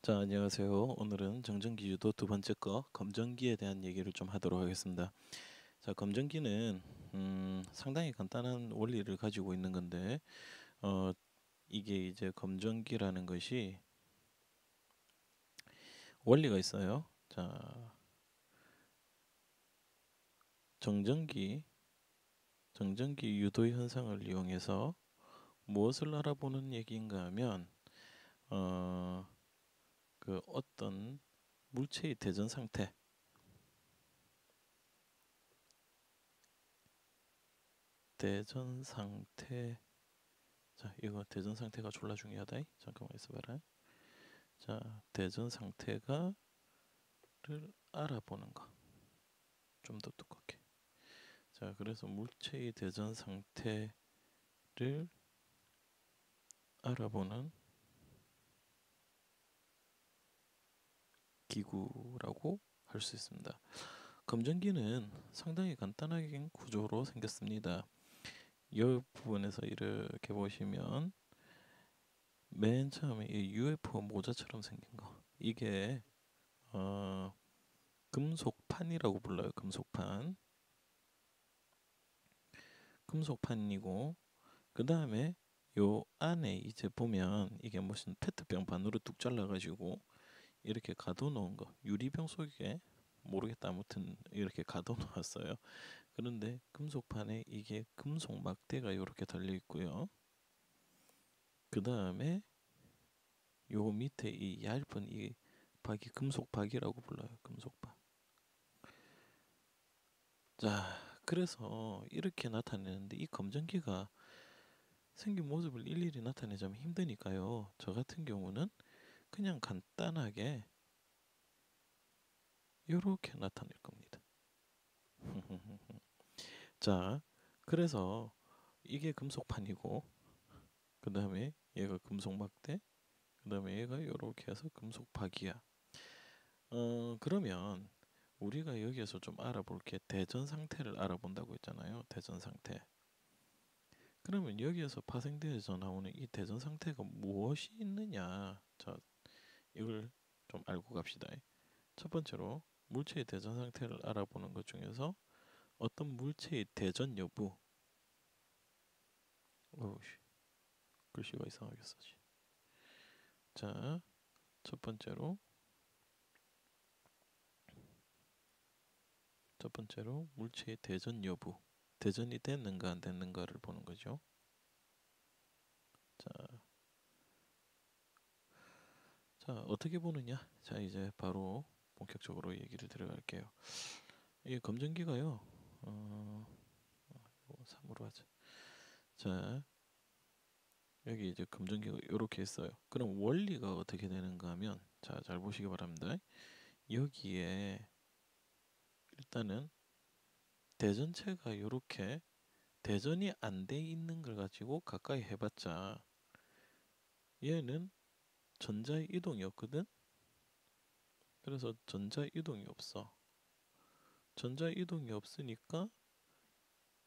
자, 안녕하세요. 오늘은 정전기 유도 두 번째 거 검전기에 대한 얘기를 좀 하도록 하겠습니다. 자, 검전기는 상당히 간단한 원리를 가지고 있는 건데 어, 이게 이제 검전기라는 것이 원리가 있어요. 자, 정전기 유도 현상을 이용해서 무엇을 알아보는 얘기인가 하면 어, 그 어떤 물체의 대전 상태. 자, 이거 대전 상태가 졸라 중요하다. 잠깐만 있어봐라. 자, 대전 상태가를 알아보는 거. 좀 더 두껍게. 자, 그래서 물체의 대전 상태를 알아보는 기구라고 할 수 있습니다. 검전기는 상당히 간단하게 구조로 생겼습니다. 이 부분에서 이렇게 보시면 맨 처음에 이 UFO 모자처럼 생긴 거. 이게 어, 금속판이라고 불러요. 금속판이고 그 다음에 요 안에 이제 보면 이게 무슨 페트병 반으로 뚝 잘라가지고 이렇게 가둬놓은 거, 유리병 속에 모르겠다, 아무튼 이렇게 가둬놓았어요. 그런데 금속판에 이게 금속 막대가 이렇게 달려 있고요. 그 다음에 요 밑에 이 얇은 이 박이 금속박이라고 불러요. 금속박. 자, 그래서 이렇게 나타내는데 이 검전기가 생긴 모습을 일일이 나타내자면 힘드니까요. 저 같은 경우는 그냥 간단하게 이렇게 나타낼 겁니다. 자, 그래서 이게 금속판이고, 그 다음에 얘가 금속 막대, 그 다음에 얘가 이렇게 해서 금속 박이야. 그러면 우리가 여기에서 좀 알아볼 게 대전 상태를 알아본다고 했잖아요. 대전 상태. 그러면 여기에서 파생되어서 나오는 이 대전 상태가 무엇이 있느냐? 자, 이걸 좀 알고 갑시다. 첫 번째로 물체의 대전 상태를 알아보는 것 중에서 어떤 물체의 대전 여부. 어우씨, 글씨가 이상하게 써지. 자, 첫 번째로 물체의 대전 여부. 대전이 됐는가 안 됐는가를 보는 거죠. 자, 어떻게 보느냐? 자, 이제 바로 본격적으로 얘기를 들어갈게요. 이 검전기가요. 어, 3으로 하자. 자, 여기 이제 검전기가 이렇게 있어요. 그럼 원리가 어떻게 되는가 하면, 자, 잘 보시기 바랍니다. 여기에 일단은 대전체가 이렇게 대전이 안 돼 있는 걸 가지고 가까이 해봤자 얘는 전자 이동이 없거든. 그래서 전자 이동이 없어. 전자 이동이 없으니까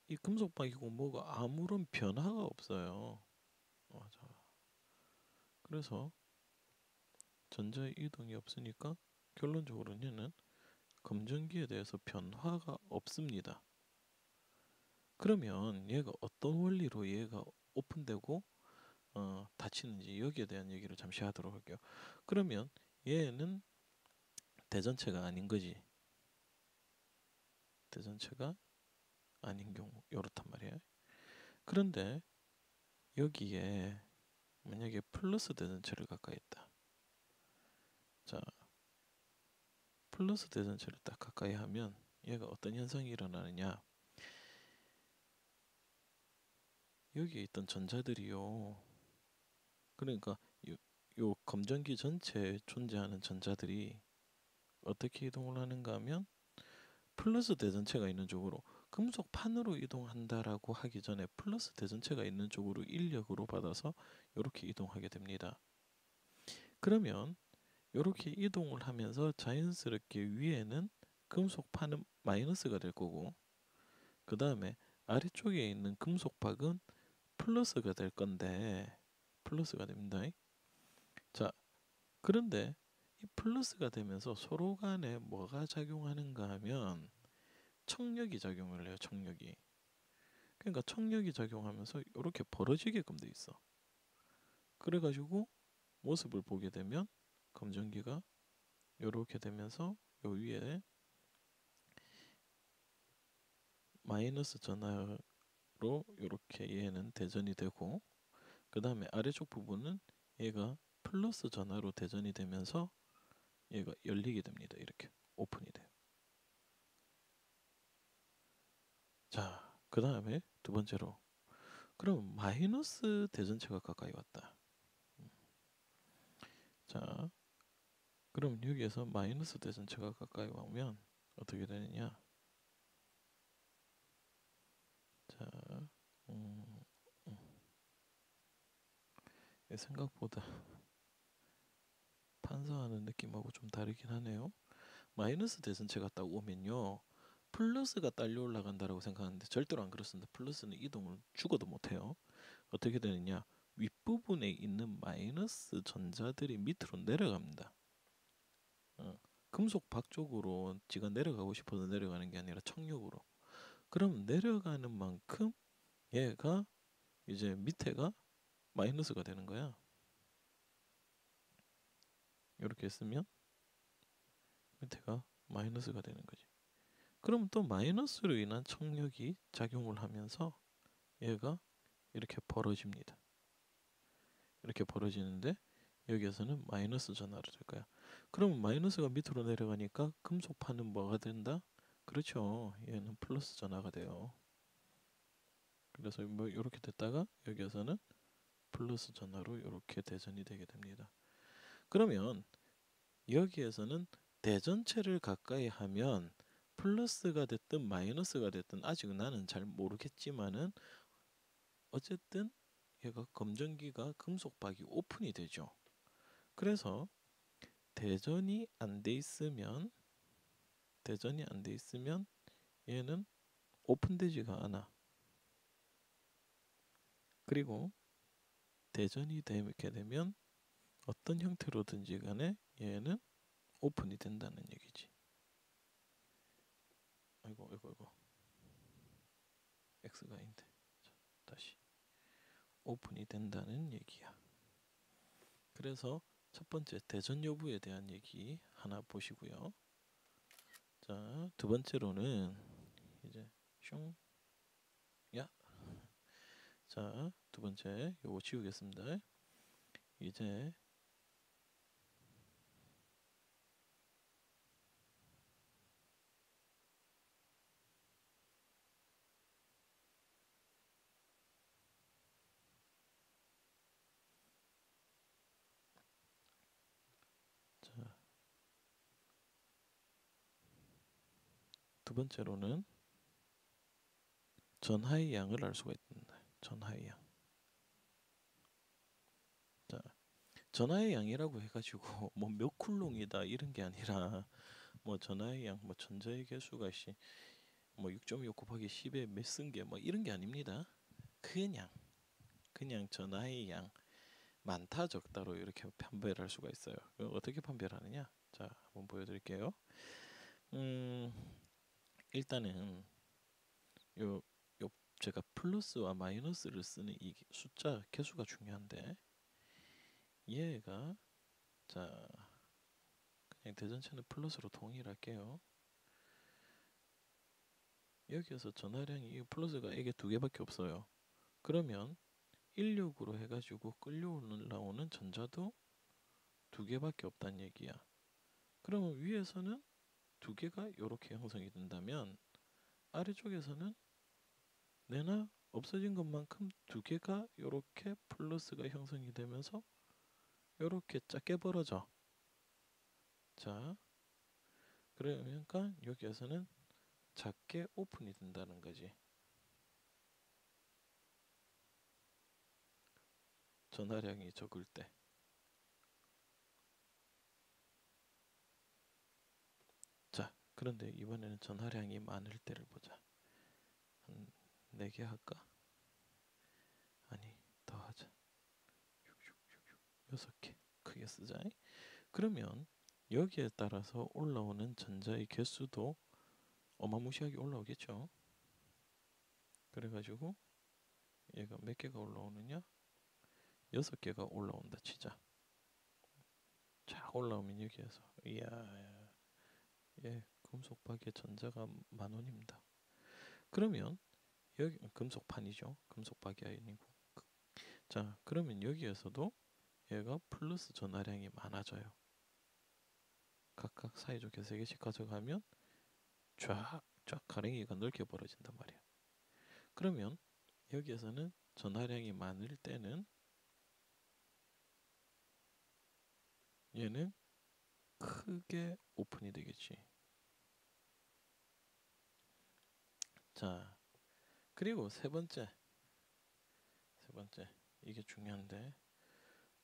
이 금속박이고 뭐가 아무런 변화가 없어요. 자, 그래서 전자 이동이 없으니까 결론적으로는 얘는 검전기에 대해서 변화가 없습니다. 그러면 얘가 어떤 원리로 얘가 오픈되고 닫히는지 여기에 대한 얘기를 잠시 하도록 할게요. 그러면 얘는 대전체가 아닌 거지. 대전체가 아닌 경우 요렇단 말이야. 그런데 여기에 만약에 플러스 대전체를 가까이 했다. 자, 플러스 대전체를 딱 가까이 하면 얘가 어떤 현상이 일어나느냐. 여기에 있던 전자들이요. 그러니까 요 검전기 전체에 존재하는 전자들이 어떻게 이동을 하는가 하면 플러스 대전체가 있는 쪽으로 금속판으로 이동한다라고 하기 전에 플러스 대전체가 있는 쪽으로 인력으로 받아서 이렇게 이동하게 됩니다. 그러면 이렇게 이동을 하면서 자연스럽게 위에는 금속판은 마이너스가 될 거고 그 다음에 아래쪽에 있는 금속박은 플러스가 될 건데 플러스가 됩니다. 자, 그런데 이 플러스가 되면서 서로 간에 뭐가 작용하는가 하면 청력이 작용을 해요. 청력이. 그러니까 청력이 작용하면서 이렇게 벌어지게끔 돼 있어. 그래가지고 모습을 보게 되면 검정기가 이렇게 되면서 요 위에 마이너스 전하로 이렇게 얘는 대전이 되고, 그 다음에 아래쪽 부분은 얘가 플러스 전하로 대전이 되면서 얘가 열리게 됩니다. 이렇게 오픈이 돼요. 자, 그 다음에 두 번째로, 그럼 마이너스 대전체가 가까이 왔다. 자, 그럼 여기에서 마이너스 대전체가 가까이 오면 어떻게 되느냐? 자, 음, 음. 생각보다 판사하는 느낌하고 좀 다르긴 하네요. 마이너스 대전체가 딱 오면요, 플러스가 딸려 올라간다라고 생각하는데 절대로 안 그렇습니다. 플러스는 이동을 죽어도 못해요. 어떻게 되느냐? 윗부분에 있는 마이너스 전자들이 밑으로 내려갑니다. 금속 박 쪽으로 지가 내려가고 싶어서 내려가는 게 아니라 청력으로. 그럼 내려가는 만큼 얘가 이제 밑에가 마이너스가 되는 거야. 이렇게 했으면 밑에가 마이너스가 되는 거지. 그럼 또 마이너스로 인한 청력이 작용을 하면서 얘가 이렇게 벌어집니다. 이렇게 벌어지는데 여기에서는 마이너스 전하로 될 거야. 그러면 마이너스가 밑으로 내려가니까 금속판은 뭐가 된다? 그렇죠. 얘는 플러스 전하가 돼요. 그래서 뭐 이렇게 됐다가 여기에서는 플러스 전하로 이렇게 대전이 되게 됩니다. 그러면 여기에서는 대전체를 가까이 하면 플러스가 됐든 마이너스가 됐든 아직 나는 잘 모르겠지만은 어쨌든 얘가 검정기가 금속박이 오픈이 되죠. 그래서 대전이 안 돼 있으면 얘는 오픈되지가 않아. 그리고 대전이 되게 되면 어떤 형태로든지 간에 얘는 오픈이 된다는 얘기지. 아이고 X가 아닌데. 자, 다시 오픈이 된다는 얘기야. 그래서 첫 번째 대전 여부에 대한 얘기 하나 보시고요. 자, 두 번째로는 이제 슝, 야. 자, 두 번째 요거 지우겠습니다. 이제 자, 두 번째로는 전하의 양을 알 수가 있습니다. 전하의 양. 자, 전하의 양이라고 해가지고 뭐 몇 쿨롱이다 이런 게 아니라 뭐 전하의 양, 뭐 전자의 개수가 뭐 6.25 곱하기 10의 몇 승계 뭐 이런 게 아닙니다. 그냥 전하의 양 많다 적다로 이렇게 판별할 수가 있어요. 어떻게 판별하느냐? 자, 한번 보여드릴게요. 음, 일단은 요, 요 제가 플러스와 마이너스를 쓰는 이 숫자 개수가 중요한데 얘가 자 그냥 대전체는 플러스로 동일할게요. 여기에서 전하량이 플러스가 이게 두 개밖에 없어요. 그러면 인력으로 해가지고 끌려 올라오는 전자도 두 개밖에 없다는 얘기야. 그러면 위에서는 두 개가 이렇게 형성이 된다면 아래쪽에서는 내나 없어진 것만큼 두 개가 이렇게 플러스가 형성이 되면서 이렇게 작게 벌어져. 자, 그러니까 여기에서는 작게 오픈이 된다는 거지. 전하량이 적을 때. 자, 그런데 이번에는 전하량이 많을 때를 보자. 한 4개 할까? 아니, 더 하자. 6, 6, 6, 6, 6개 크게 쓰자. 그러면 여기에 따라서 올라오는 전자의 개수도 어마무시하게 올라오겠죠. 그래가지고 얘가 몇 개가 올라오느냐? 6개가 올라온다 치자. 쫙 올라오면 여기에서 이야, 예, 금속박의 전자가 10,000원입니다. 그러면 여기 금속판이죠. 금속박이 아니고. 자, 그러면 여기에서도 얘가 플러스 전하량이 많아져요. 각각 사이좋게 3개씩 가져가면 쫙쫙 가랭이가 넓게 벌어진단 말이야. 그러면 여기에서는 전하량이 많을 때는 얘는 크게 오픈이 되겠지. 자, 그리고 세 번째 이게 중요한데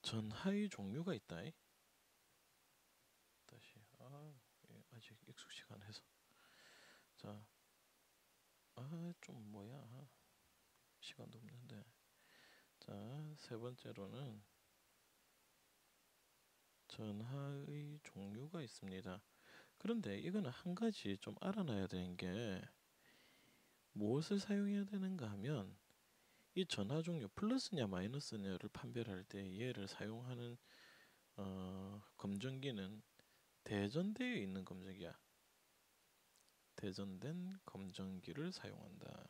전하의 종류가 있다. 다시 아직 익숙치가 안 해서 자, 좀 뭐야 시간도 없는데 자, 세 번째로는 전하의 종류가 있습니다. 그런데 이거는 한 가지 좀 알아놔야 되는 게 무엇을 사용해야 되는가 하면 이 전하 종류 플러스냐 마이너스냐를 판별할 때 얘를 사용하는 검정기는 대전되어 있는 검정기야. 대전된 검정기를 사용한다.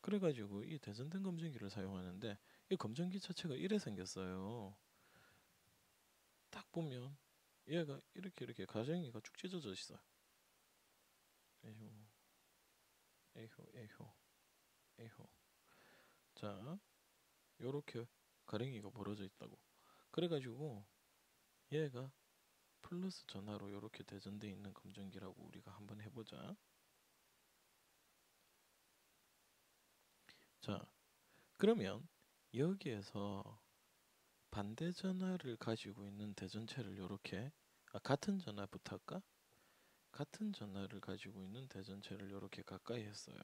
그래가지고 이 대전된 검정기를 사용하는데 이 검정기 자체가 이래 생겼어요. 딱 보면 얘가 이렇게 가정이가 쭉 찢어져 있어요. 에휴, 에휴. 자, 요렇게 가랭이가 벌어져 있다고. 그래가지고 얘가 플러스 전하로 요렇게 대전돼 있는 검정기라고 우리가 한번 해보자. 자, 그러면 여기에서 반대 전하를 가지고 있는 대전체를 요렇게 같은 전하부터 할까? 같은 전하를 가지고 있는 대전체를 요렇게 가까이 했어요.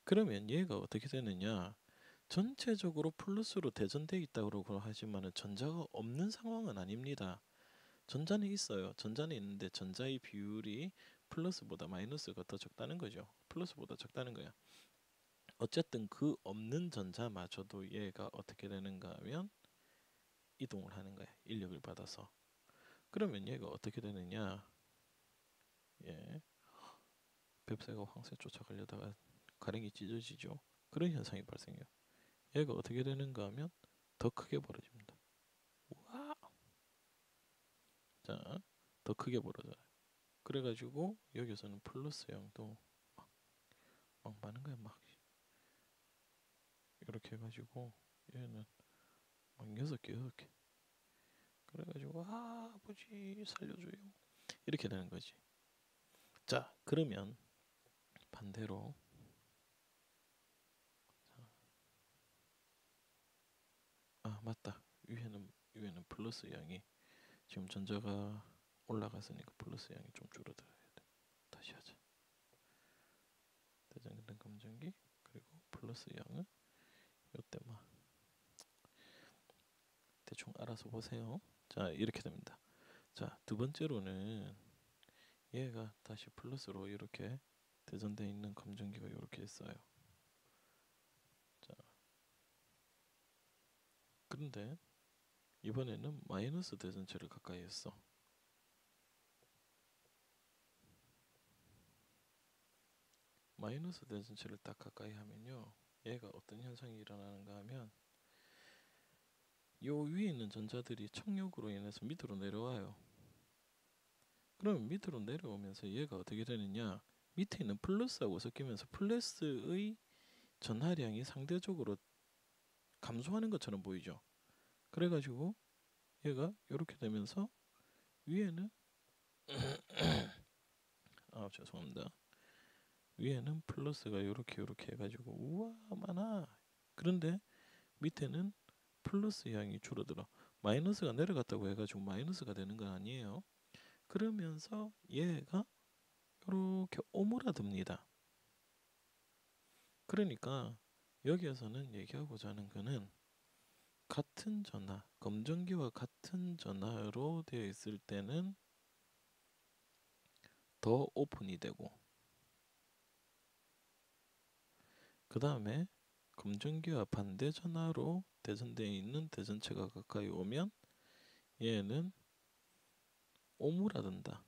그러면 얘가 어떻게 되느냐? 전체적으로 플러스로 대전돼 있다고 하지만은 전자가 없는 상황은 아닙니다. 전자는 있어요. 전자는 있는데 전자의 비율이 플러스보다 마이너스가 더 적다는 거죠. 플러스보다 적다는 거야. 어쨌든 그 없는 전자마저도 얘가 어떻게 되는가 하면 이동을 하는 거야. 인력을 받아서. 그러면 얘가 어떻게 되느냐? 예. 뱁새가 황새 쫓아가려다가 가랭이 찢어지죠. 그런 현상이 발생해요. 얘가 어떻게 되는가 하면 더 크게 벌어집니다. 우와! 자, 더 크게 벌어져요. 그래가지고 여기서는 플러스 양도 막 많은 거야. 막 이렇게 해가지고 얘는 막 6개. 그래가지고 아버지 살려줘요. 이렇게 되는 거지. 자, 그러면 반대로 맞다. 위에는 플러스 양이 지금 전자가 올라갔으니까 플러스 양이 좀 줄어들어야 돼. 다시 하자. 대전된 검정기 그리고 플러스 양은 요때 막 대충 알아서 보세요. 자, 이렇게 됩니다. 자, 두 번째로는 얘가 다시 플러스로 이렇게 대전되어 있는 검정기가 이렇게 있어요. 자, 그런데 이번에는 마이너스 대전체를 가까이 했어. 마이너스 대전체를 딱 가까이 하면요, 얘가 어떤 현상이 일어나는가 하면 요 위에 있는 전자들이 청력으로 인해서 밑으로 내려와요. 그러면 밑으로 내려오면서 얘가 어떻게 되느냐, 밑에 있는 플러스하고 섞이면서 플러스의 전하량이 상대적으로 감소하는 것처럼 보이죠. 그래가지고 얘가 이렇게 되면서 위에는 죄송합니다. 위에는 플러스가 이렇게 해가지고 우와 많아. 그런데 밑에는 플러스 양이 줄어들어. 마이너스가 내려갔다고 해가지고 마이너스가 되는 건 아니에요. 그러면서 얘가 이렇게 오므라듭니다. 그러니까 여기에서는 얘기하고자 하는 거는 같은 전화, 검정기와 같은 전화로 되어 있을 때는 더 오픈이 되고, 그 다음에 검정기와 반대 전화로 대전되어 있는 대전체가 가까이 오면 얘는 오므라든다.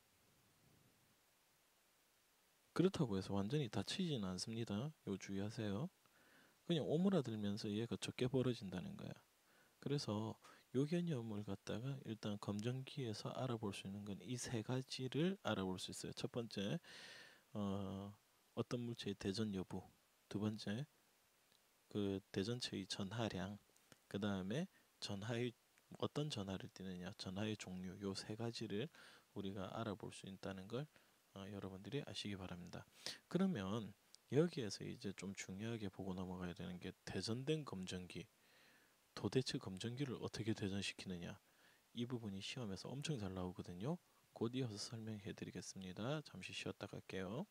그렇다고 해서 완전히 닫히지는 않습니다. 요 주의하세요. 그냥 오므라들면서 얘가 적게 벌어진다는 거야. 그래서 요 개념을 갖다가 일단 검정기에서 알아볼 수 있는 건 이 세 가지를 알아볼 수 있어요. 첫 번째, 어, 어떤 물체의 대전 여부. 두 번째, 그 대전체의 전하량. 그 다음에 전하의 어떤 전하를 띠느냐, 전하의 종류. 요 세 가지를 우리가 알아볼 수 있다는 걸 여러분들이 아시기 바랍니다. 그러면 여기에서 이제 좀 중요하게 보고 넘어가야 되는 게 대전된 검정기. 도대체 검정기를 어떻게 대전시키느냐. 이 부분이 시험에서 엄청 잘 나오거든요. 곧 이어서 설명해 드리겠습니다. 잠시 쉬었다 갈게요.